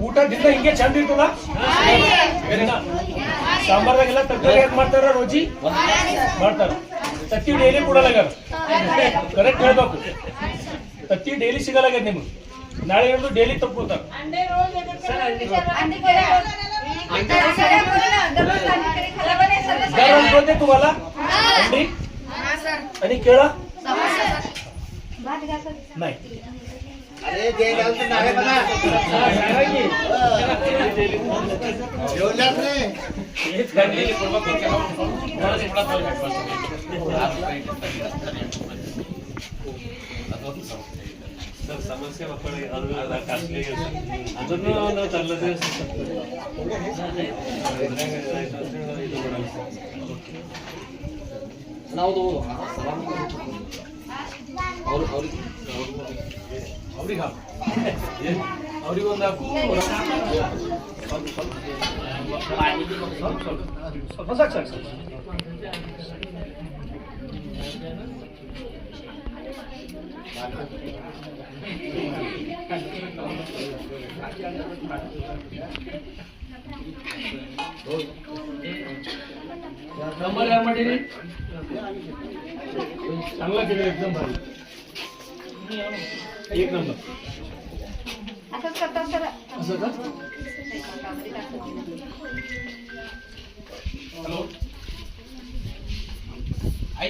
ಊಟ ದಿನ ಹಿಂಗೆ ಚಂದ ಇರ್ತದ ಸಾಂಬಾರ್ದಾಗೆಲ್ಲ ತರಕಾರಿ ಯಾಕೆ ಮಾಡ್ತಾರ ರೋಜಿ ಮಾಡ್ತಾರ ತತ್ತಿ ಡೈಲಿ ಕೊಡಲಾಗ್ಯಾರ ಕರೆಕ್ಟ್ ಹೇಳ್ಬೇಕು ತತ್ತಿ ಡೈಲಿ ಸಿಗಲಾಗ್ಯದ ನಿಮ್ಗೆ ನಾಳೆ ಹೇಳಿದ್ರು ಡೈಲಿ ತಪ್ಕೊತಾರ बोलते तुम्हाला अंडी आणि केळं नाही अरे जे घालतो नारे बना जेवलात नाही हेच खाल्लेली पूर्व पिक्चर मला थोडा सर समस्या मಕ್ಕಳು ಅದು ಕಾಸ್ಟ್ಲಿ ಅದನ್ನು ನಾವು ತರಲದೇ ನಾವು ಅವ್ರಿಗೆ ಒಂದು ಹಾಕು ಸ್ವಲ್ಪ ಸಾಕು नंबर या मध्ये चांगला केलं एकदम भारी एक नंबर असं का हॅलो